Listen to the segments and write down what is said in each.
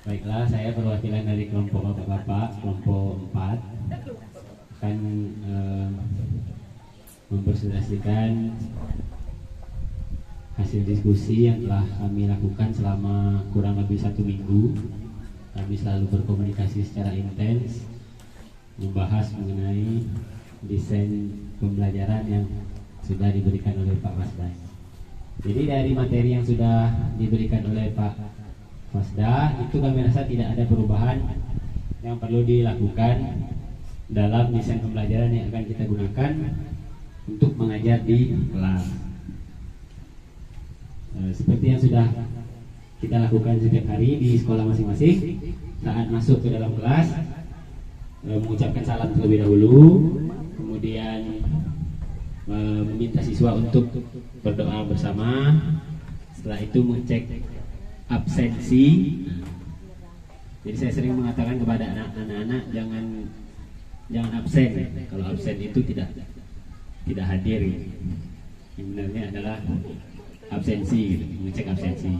Baiklah, saya perwakilan dari kelompok bapak-bapak, kelompok 4 akan mempresentasikan hasil diskusi yang telah kami lakukan selama kurang lebih 1 minggu. Kami selalu berkomunikasi secara intens, membahas mengenai desain pembelajaran yang sudah diberikan oleh Pak Masda. Jadi dari materi yang sudah diberikan oleh Pak Masda itu kami rasa tidak ada perubahan yang perlu dilakukan dalam desain pembelajaran yang akan kita gunakan untuk mengajar di kelas. Seperti yang sudah kita lakukan setiap hari di sekolah masing-masing, saat masuk ke dalam kelas mengucapkan salam terlebih dahulu, kemudian meminta siswa untuk berdoa bersama. Setelah itu mengecek absensi. Jadi saya sering mengatakan kepada anak-anak jangan absen. Kalau absen itu tidak hadir. Yang benarnya adalah absensi, mengecek absensi.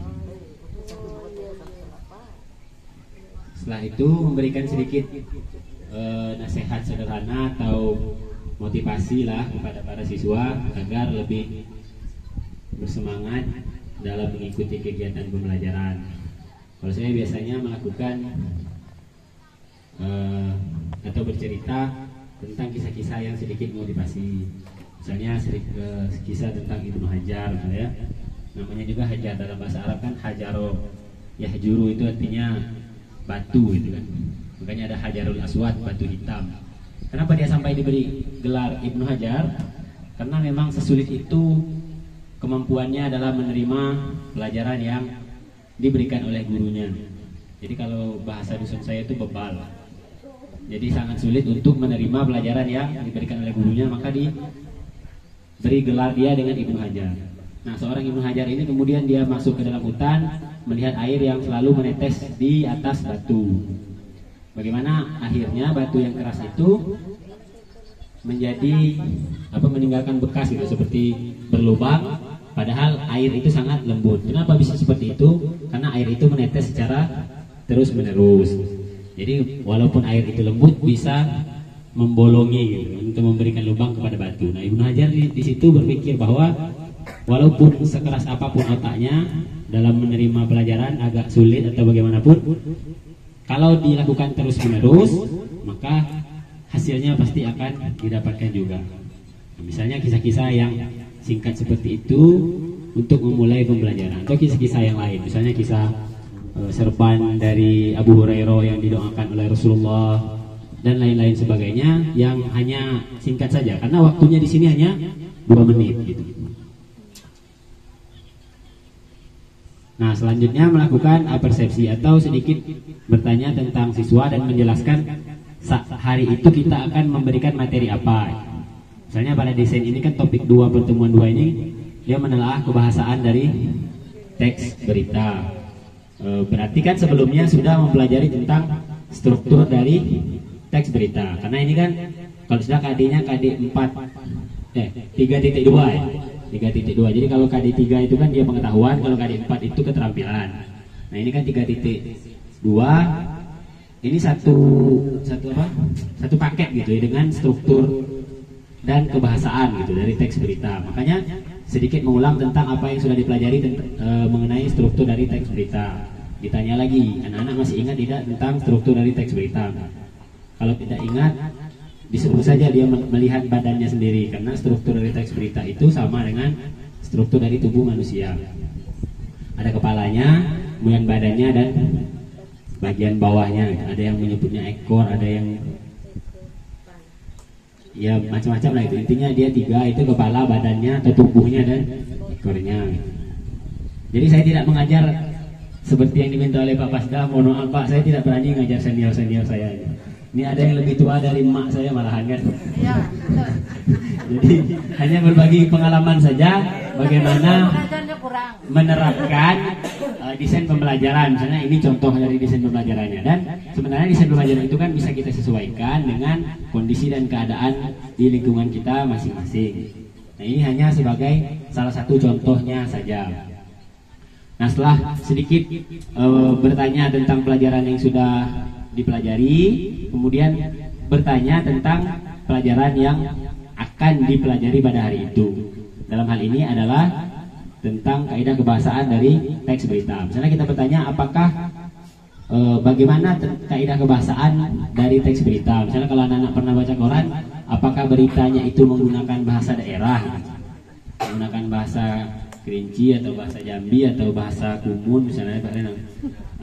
Setelah itu memberikan sedikit nasihat sederhana atau motivasi lah kepada para siswa agar lebih bersemangat dalam mengikuti kegiatan pembelajaran. Kalau saya biasanya melakukan atau bercerita tentang kisah-kisah yang sedikit motivasi. Misalnya kisah tentang Ibnu Hajar, ya. Namanya juga Hajar, dalam bahasa Arab kan Hajaro. Yahjuru itu artinya batu, gitu kan. Makanya ada Hajarul Aswad, batu hitam. Kenapa dia sampai diberi gelar Ibnu Hajar? Karena memang sesulit itu kemampuannya adalah menerima pelajaran yang diberikan oleh gurunya. Jadi kalau bahasa dusun saya itu bebal. Jadi sangat sulit untuk menerima pelajaran yang diberikan oleh gurunya, maka diberi gelar dia dengan Ibnu Hajar. Nah, seorang Ibnu Hajar ini kemudian dia masuk ke dalam hutan, melihat air yang selalu menetes di atas batu. Bagaimana akhirnya batu yang keras itu menjadi meninggalkan bekas gitu, seperti berlubang. Padahal air itu sangat lembut. Kenapa bisa seperti itu? Karena air itu menetes secara terus-menerus. Jadi walaupun air itu lembut bisa membolongi gitu, untuk memberikan lubang kepada batu. Nah, Ibnu Hajar di situ berpikir bahwa walaupun sekeras apapun otaknya dalam menerima pelajaran agak sulit atau bagaimanapun, kalau dilakukan terus-menerus maka hasilnya pasti akan didapatkan juga. Nah, misalnya kisah-kisah yang singkat seperti itu untuk memulai pembelajaran, atau kisah-kisah yang lain, misalnya kisah serban dari Abu Hurairah yang didoakan oleh Rasulullah dan lain-lain sebagainya yang hanya singkat saja karena waktunya di sini hanya 2 menit gitu. Nah, selanjutnya melakukan persepsi atau sedikit bertanya tentang siswa dan menjelaskan hari itu kita akan memberikan materi apa. Misalnya pada desain ini kan topik 2 pertemuan 2 ini dia menelaah kebahasaan dari teks berita. Berarti kan sebelumnya sudah mempelajari tentang struktur dari teks berita. Karena ini kan kalau sudah KD-nya KD 3.2 ya. 3.2. Jadi kalau KD 3 itu kan dia pengetahuan, kalau KD 4 itu keterampilan. Nah, ini kan 3.2. Ini satu paket gitu ya, dengan struktur dan kebahasaan gitu dari teks berita. Makanya sedikit mengulang tentang apa yang sudah dipelajari mengenai struktur dari teks berita. Ditanya lagi, anak-anak masih ingat tidak tentang struktur dari teks berita? Kalau tidak ingat, disebut saja dia melihat badannya sendiri, karena struktur dari teks berita itu sama dengan struktur dari tubuh manusia. Ada kepalanya, kemudian badannya, dan bagian bawahnya. Ada yang menyebutnya ekor, ada yang ya macam-macam lah itu. Intinya dia 3, itu kepala, badannya atau tubuhnya, dan ekornya. Jadi saya tidak mengajar seperti yang diminta oleh Pak Pasda. Mohon maaf Pak, saya tidak berani mengajar senior-senior saya. Ini ada yang lebih tua dari emak saya malahan kan. Iya, betul. Jadi hanya berbagi pengalaman saja bagaimana menerapkan desain pembelajaran. Misalnya ini contoh dari desain pembelajarannya, dan sebenarnya desain pembelajaran itu kan bisa kita sesuaikan dengan kondisi dan keadaan di lingkungan kita masing-masing. Nah, ini hanya sebagai salah satu contohnya saja. Nah, setelah sedikit bertanya tentang pelajaran yang sudah dipelajari, kemudian bertanya tentang pelajaran yang akan dipelajari pada hari itu. Dalam hal ini adalah tentang kaidah kebahasaan dari teks berita. Misalnya kita bertanya apakah bagaimana kaidah kebahasaan dari teks berita. Misalnya kalau anak-anak pernah baca koran, apakah beritanya itu menggunakan bahasa daerah, menggunakan bahasa Kerinci atau bahasa Jambi atau bahasa Kumun misalnya.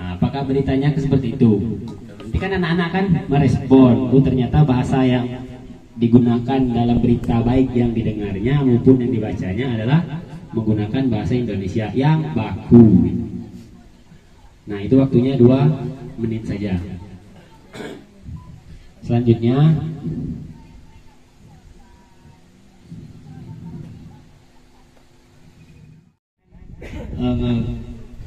Nah, apakah beritanya seperti itu? Nanti kan anak-anak kan merespon, ternyata bahasa yang digunakan dalam berita baik yang didengarnya maupun yang dibacanya adalah menggunakan bahasa Indonesia yang baku. Nah, itu waktunya 2 menit saja. Selanjutnya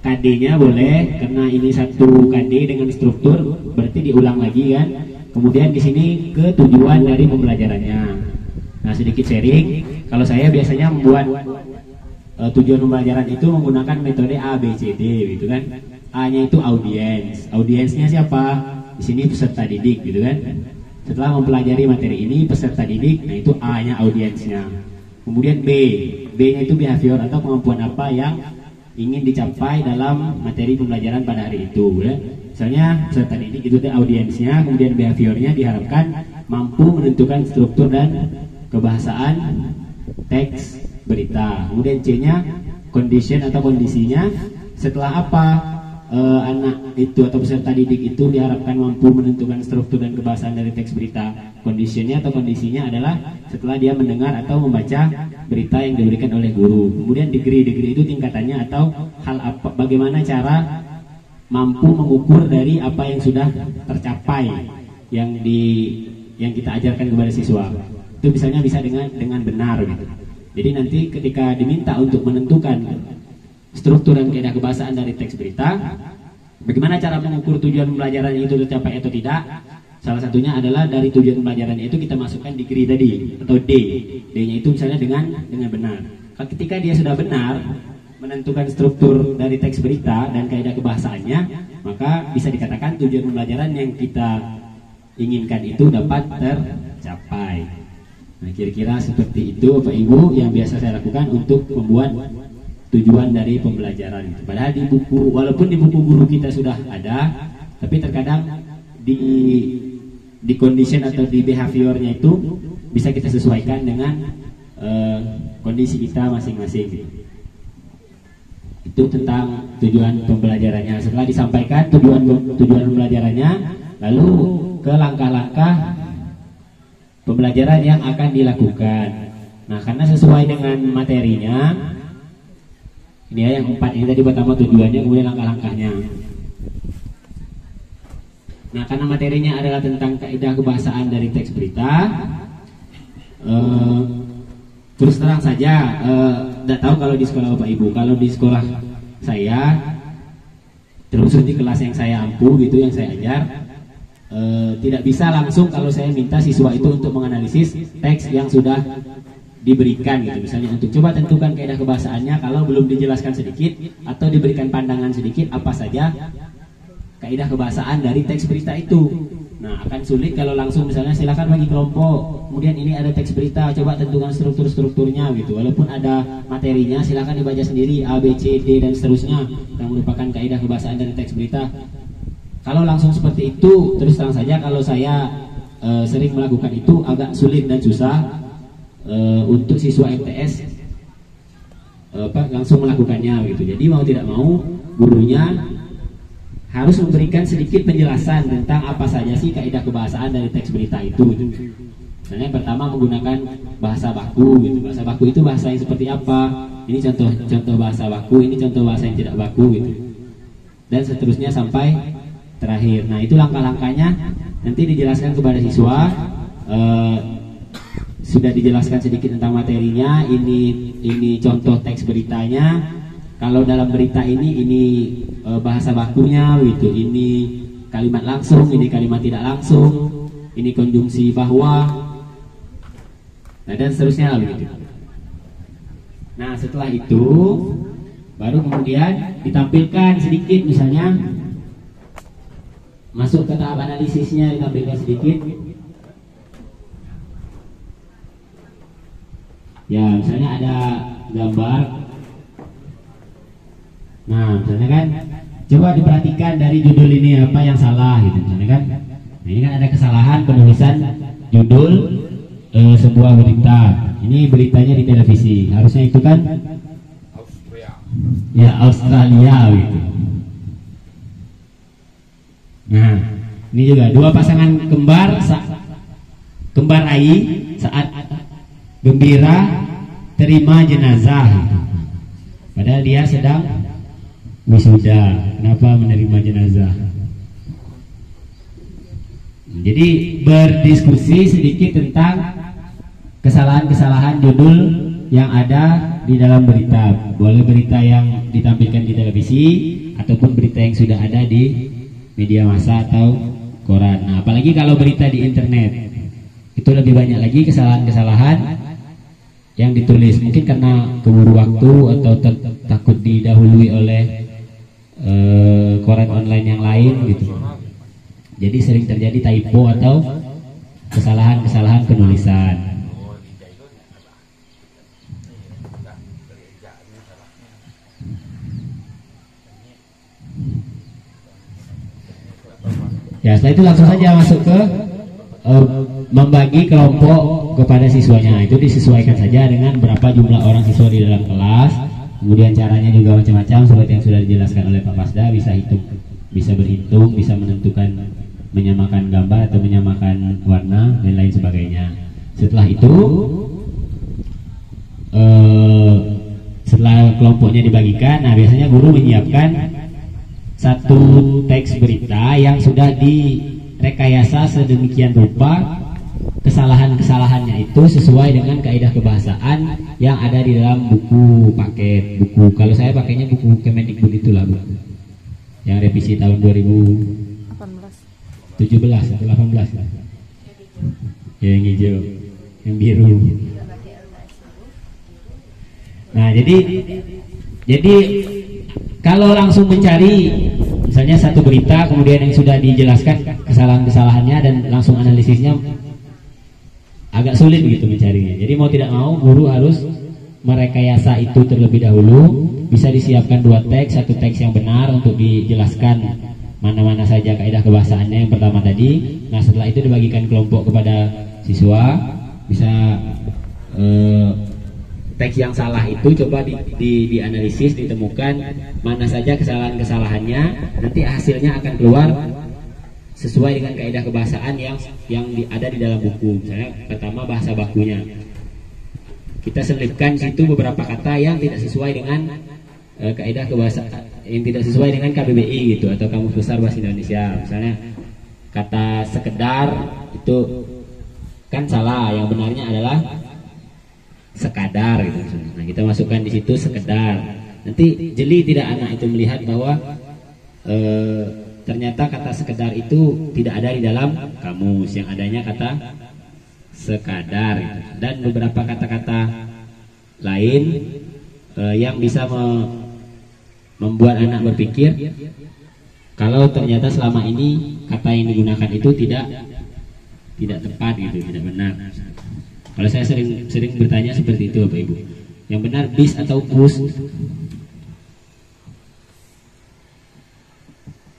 KD-nya boleh, karena ini satu KD dengan struktur, berarti diulang lagi kan. Kemudian di sini ke tujuan dari pembelajarannya. Nah, sedikit sharing. Kalau saya biasanya membuat tujuan pembelajaran itu menggunakan metode A, B, C, D, gitu kan. A-nya itu audiens. Audiensnya siapa? Di sini peserta didik, gitu kan. Setelah mempelajari materi ini peserta didik, nah itu A-nya audiensnya. Kemudian B, B-nya itu behavior atau kemampuan apa yang ingin dicapai dalam materi pembelajaran pada hari itu, ya. Misalnya peserta didik itu audiensnya, kemudian behaviornya diharapkan mampu menentukan struktur dan kebahasaan teks berita. Kemudian C-nya condition atau kondisinya, setelah apa anak itu atau peserta didik itu diharapkan mampu menentukan struktur dan kebahasaan dari teks berita. Conditionnya atau kondisinya adalah setelah dia mendengar atau membaca berita yang diberikan oleh guru. Kemudian degree itu tingkatannya atau hal apa, bagaimana cara mampu mengukur dari apa yang sudah tercapai yang kita ajarkan kepada siswa. Itu misalnya bisa dengan benar gitu. Jadi nanti ketika diminta untuk menentukan struktur dan kaidah kebahasaan dari teks berita, bagaimana cara mengukur tujuan pembelajaran itu tercapai atau tidak? Salah satunya adalah dari tujuan pembelajarannya itu kita masukkan degree tadi atau D. D-nya itu misalnya dengan benar. Ketika dia sudah benar menentukan struktur dari teks berita dan kaidah kebahasaannya, maka bisa dikatakan tujuan pembelajaran yang kita inginkan itu dapat tercapai. Nah, kira-kira seperti itu Bapak Ibu yang biasa saya lakukan untuk membuat tujuan dari pembelajaran. Padahal di buku, walaupun di buku guru kita sudah ada, tapi terkadang di condition atau di behaviornya itu bisa kita sesuaikan dengan kondisi kita masing-masing. Itu tentang tujuan pembelajarannya. Setelah disampaikan tujuan pembelajarannya, lalu ke langkah-langkah pembelajaran yang akan dilakukan. Nah, karena sesuai dengan materinya, ini ya yang 4 ini tadi, pertama tujuannya, kemudian langkah-langkahnya. Nah, karena materinya adalah tentang kaidah kebahasaan dari teks berita, terus terang saja, tidak tahu kalau di sekolah Bapak Ibu. Kalau di sekolah saya, terus di kelas yang saya ampu gitu, yang saya ajar, tidak bisa langsung kalau saya minta siswa itu untuk menganalisis teks yang sudah diberikan gitu. Misalnya untuk coba tentukan kaidah kebahasaannya, kalau belum dijelaskan sedikit atau diberikan pandangan sedikit apa saja kaidah kebahasaan dari teks berita itu. Nah, akan sulit kalau langsung misalnya silakan bagi kelompok, kemudian ini ada teks berita, coba tentukan strukturnya gitu. Walaupun ada materinya, silakan dibaca sendiri A, B, C, D dan seterusnya yang merupakan kaidah kebahasaan dari teks berita. Kalau langsung seperti itu, terus terang saja kalau saya sering melakukan itu agak sulit dan susah untuk siswa MTS langsung melakukannya gitu. Jadi mau tidak mau gurunya harus memberikan sedikit penjelasan tentang apa saja sih kaidah kebahasaan dari teks berita itu gitu. Misalnya pertama menggunakan bahasa baku gitu. Bahasa baku itu bahasa yang seperti apa? Ini contoh bahasa baku, ini contoh bahasa yang tidak baku gitu. Dan seterusnya sampai terakhir. Nah, itu langkah-langkahnya nanti dijelaskan kepada siswa. Sudah dijelaskan sedikit tentang materinya. Ini contoh teks beritanya. Kalau dalam berita ini bahasa bakunya gitu. Ini kalimat langsung, ini kalimat tidak langsung, ini konjungsi bahwa, nah dan seterusnya gitu. Nah, setelah itu Baru kemudian ditampilkan sedikit, misalnya masuk ke tahap analisisnya, ditampilkan sedikit. Ya, misalnya ada gambar. Nah, misalnya kan, coba diperhatikan dari judul ini apa yang salah gitu, misalnya kan. Nah, ini kan ada kesalahan penulisan judul sebuah berita. Ini beritanya di televisi. Harusnya itu kan ya Australia gitu. Nah, ini juga dua pasangan kembar ai saat gembira terima jenazah gitu. Padahal dia sedang wisuda. Kenapa menerima jenazah? Jadi berdiskusi sedikit tentang kesalahan-kesalahan judul yang ada di dalam berita. Boleh berita yang ditampilkan di televisi ataupun berita yang sudah ada di media massa atau koran. Nah, apalagi kalau berita di internet, itu lebih banyak lagi kesalahan-kesalahan yang ditulis. Mungkin karena keburu waktu atau takut didahului oleh koran online yang lain gitu. Jadi sering terjadi typo atau kesalahan-kesalahan penulisan. Ya, setelah itu langsung saja masuk ke membagi kelompok kepada siswanya. Itu disesuaikan saja dengan berapa jumlah orang siswa di dalam kelas. Kemudian caranya juga macam-macam seperti yang sudah dijelaskan oleh Pak Pasda. Bisa berhitung, bisa menentukan, menyamakan gambar atau menyamakan warna dan lain sebagainya. Setelah itu, setelah kelompoknya dibagikan, nah biasanya guru menyiapkan satu teks berita yang sudah direkayasa sedemikian rupa kesalahan-kesalahannya itu sesuai dengan kaidah kebahasaan yang ada di dalam buku paket. Buku, kalau saya pakainya buku Kemendikbud itulah, Bu, yang revisi tahun 2017 atau 18 lah. Ya, yang hijau, yang biru. Nah, jadi kalau langsung mencari misalnya satu berita kemudian yang sudah dijelaskan kesalahan-kesalahannya dan langsung analisisnya agak sulit gitu mencarinya. Jadi mau tidak mau guru harus merekayasa itu terlebih dahulu. Bisa disiapkan dua teks, satu teks yang benar untuk dijelaskan mana-mana saja kaidah kebahasaannya yang pertama tadi. Nah, setelah itu dibagikan kelompok kepada siswa. Bisa teks yang salah itu coba dianalisis, ditemukan mana saja kesalahan-kesalahannya. Nanti hasilnya akan keluar sesuai dengan kaidah kebahasaan yang ada di dalam buku. Misalnya pertama bahasa bakunya, kita selipkan situ beberapa kata yang tidak sesuai dengan kaidah kebahasaan, yang tidak sesuai dengan KBBI gitu atau Kamus Besar Bahasa Indonesia. Misalnya kata sekedar itu kan salah, yang benarnya adalah sekadar gitu. Nah, kita masukkan di situ sekedar. Nanti jeli tidak anak itu melihat bahwa ternyata kata sekedar itu tidak ada di dalam kamus, yang adanya kata sekadar gitu. Dan beberapa kata-kata lain yang bisa membuat anak berpikir kalau ternyata selama ini kata yang digunakan itu tidak tepat gitu, tidak benar. Kalau saya sering bertanya seperti itu, Bapak Ibu, yang benar bis atau bus?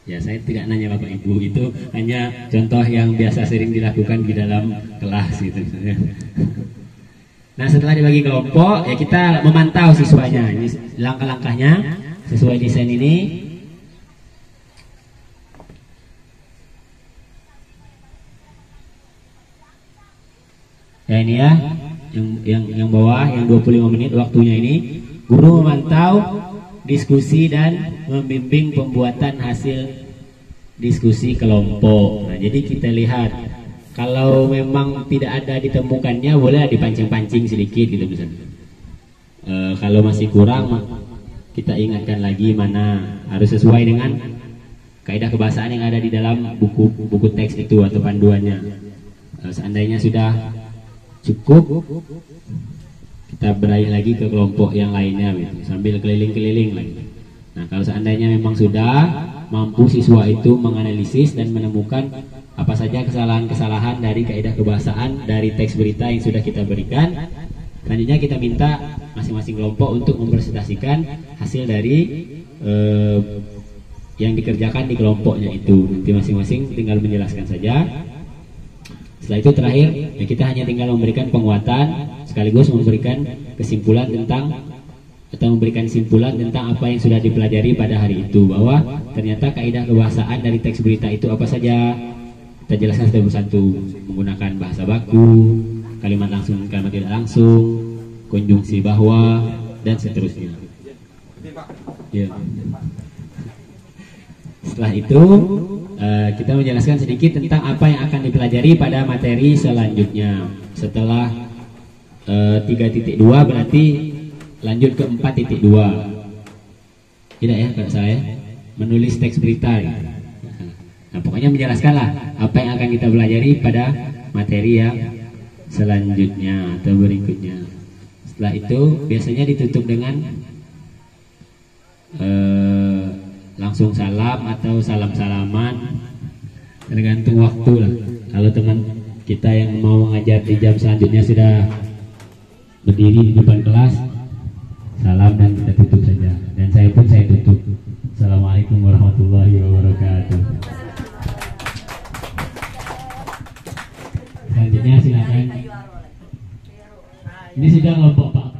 Ya, saya tidak nanya Bapak Ibu, itu hanya contoh yang biasa sering dilakukan di dalam kelas gitu. Nah, setelah dibagi kelompok, ya kita memantau siswanya. Ini langkah-langkahnya sesuai desain ini. Ya, ini ya, yang bawah, yang 25 menit waktunya ini, guru memantau diskusi dan membimbing pembuatan hasil diskusi kelompok. Nah, jadi kita lihat, kalau memang tidak ada ditemukannya, boleh dipancing-pancing sedikit gitu misalnya. Kalau masih kurang, kita ingatkan lagi mana harus sesuai dengan kaidah kebahasaan yang ada di dalam buku teks itu atau panduannya. Seandainya sudah cukup, kita beralih lagi ke kelompok yang lainnya gitu, sambil keliling-keliling lagi. Nah, kalau seandainya memang sudah mampu siswa itu menganalisis dan menemukan apa saja kesalahan-kesalahan dari kaidah kebahasaan dari teks berita yang sudah kita berikan, selanjutnya kita minta masing-masing kelompok untuk mempresentasikan hasil dari yang dikerjakan di kelompoknya itu. Nanti masing-masing tinggal menjelaskan saja. Setelah itu terakhir ya kita hanya tinggal memberikan penguatan sekaligus memberikan kesimpulan tentang atau memberikan simpulan tentang apa yang sudah dipelajari pada hari itu, bahwa ternyata kaidah kebahasaan dari teks berita itu apa saja. Kita jelaskan satu persatu menggunakan bahasa baku, kalimat langsung, kalimat tidak langsung, konjungsi bahwa, dan seterusnya. Ya. Setelah itu kita menjelaskan sedikit tentang apa yang akan dipelajari pada materi selanjutnya. Setelah 3.2 berarti lanjut ke 4.2. Tidak ya kalau saya menulis teks berita ya. Nah, pokoknya menjelaskanlah apa yang akan kita pelajari pada materi yang selanjutnya atau berikutnya. Setelah itu biasanya ditutup dengan langsung salam atau salam-salaman, tergantung waktu lah. Kalau teman kita yang mau mengajar di jam selanjutnya sudah berdiri di depan kelas, salam dan kita tutup saja. Dan saya tutup. Assalamualaikum warahmatullahi wabarakatuh. Selanjutnya silakan. Ini sudah kelompok Pak.